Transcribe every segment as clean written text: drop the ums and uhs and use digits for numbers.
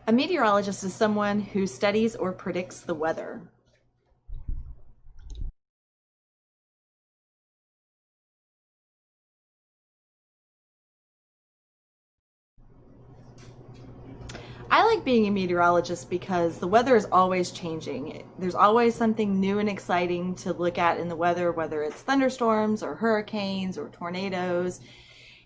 A meteorologist is someone who studies or predicts the weather. I like being a meteorologist because the weather is always changing. There's always something new and exciting to look at in the weather, whether it's thunderstorms or hurricanes or tornadoes.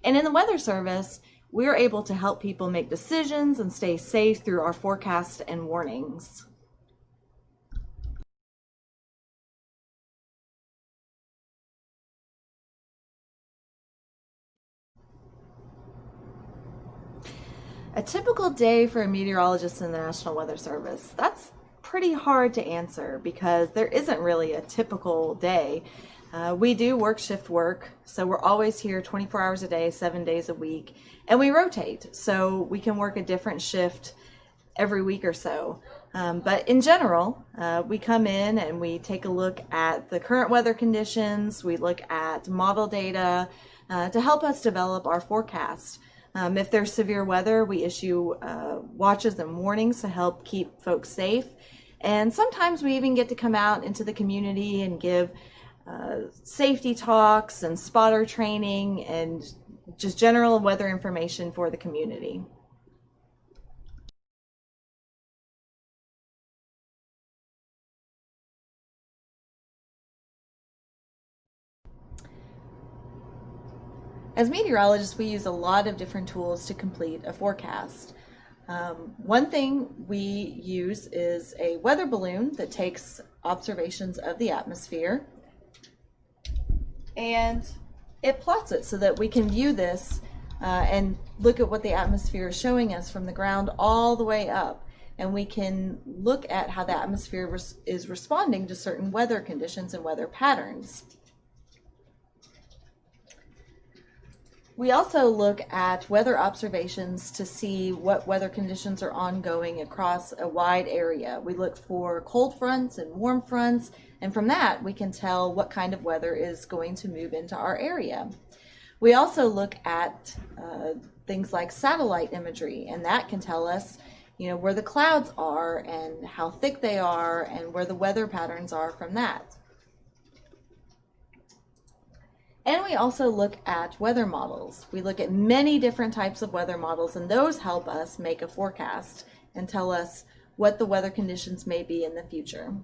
And in the Weather Service, we're able to help people make decisions and stay safe through our forecasts and warnings. A typical day for a meteorologist in the National Weather Service. That's pretty hard to answer because there isn't really a typical day. We do work shift work, so we're always here 24 hours a day, 7 days a week, and we rotate, so we can work a different shift every week or so. But in general, we come in and we take a look at the current weather conditions, we look at model data to help us develop our forecast. If there's severe weather, we issue watches and warnings to help keep folks safe. And sometimes we even get to come out into the community and give safety talks and spotter training and just general weather information for the community. As meteorologists, we use a lot of different tools to complete a forecast. One thing we use is a weather balloon that takes observations of the atmosphere, and it plots it so that we can view this and look at what the atmosphere is showing us from the ground all the way up. And we can look at how the atmosphere is responding to certain weather conditions and weather patterns. We also look at weather observations to see what weather conditions are ongoing across a wide area. We look for cold fronts and warm fronts, and from that we can tell what kind of weather is going to move into our area. We also look at things like satellite imagery, and that can tell us, where the clouds are and how thick they are and where the weather patterns are from that. And we also look at weather models. We look at many different types of weather models, and those help us make a forecast and tell us what the weather conditions may be in the future.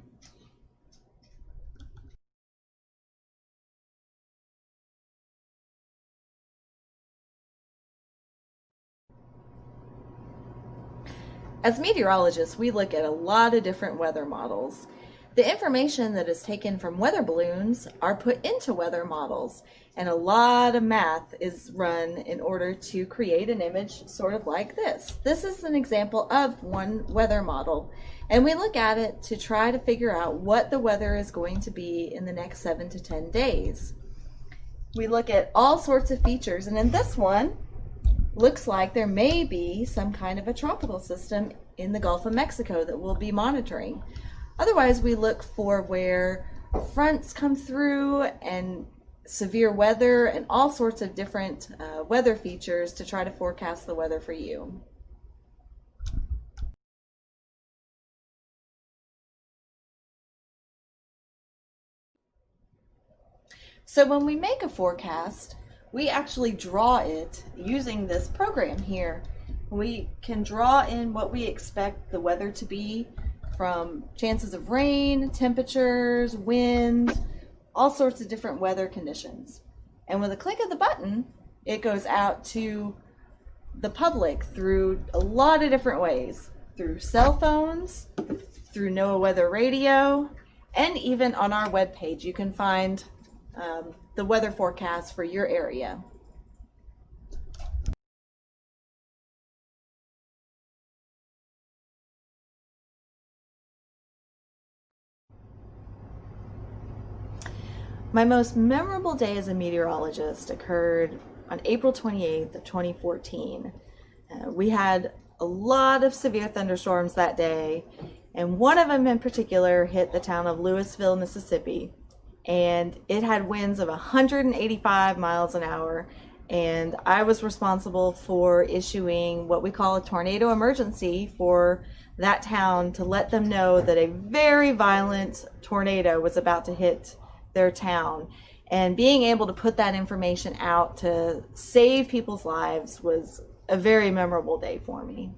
As meteorologists, we look at a lot of different weather models. The information that is taken from weather balloons are put into weather models, and a lot of math is run in order to create an image sort of like this. This is an example of one weather model, and we look at it to try to figure out what the weather is going to be in the next 7 to 10 days. We look at all sorts of features, and in this one, looks like there may be some kind of a tropical system in the Gulf of Mexico that we'll be monitoring. Otherwise, we look for where fronts come through and severe weather and all sorts of different weather features to try to forecast the weather for you. So when we make a forecast, we actually draw it using this program here. We can draw in what we expect the weather to be, from chances of rain, temperatures, wind, all sorts of different weather conditions. And with a click of the button, it goes out to the public through a lot of different ways, through cell phones, through NOAA Weather Radio, and even on our webpage you can find the weather forecast for your area. My most memorable day as a meteorologist occurred on April 28th of 2014. We had a lot of severe thunderstorms that day, and one of them in particular hit the town of Louisville, Mississippi, and it had winds of 185 miles an hour, And I was responsible for issuing what we call a tornado emergency for that town to let them know that a very violent tornado was about to hit their town. And being able to put that information out to save people's lives was a very memorable day for me.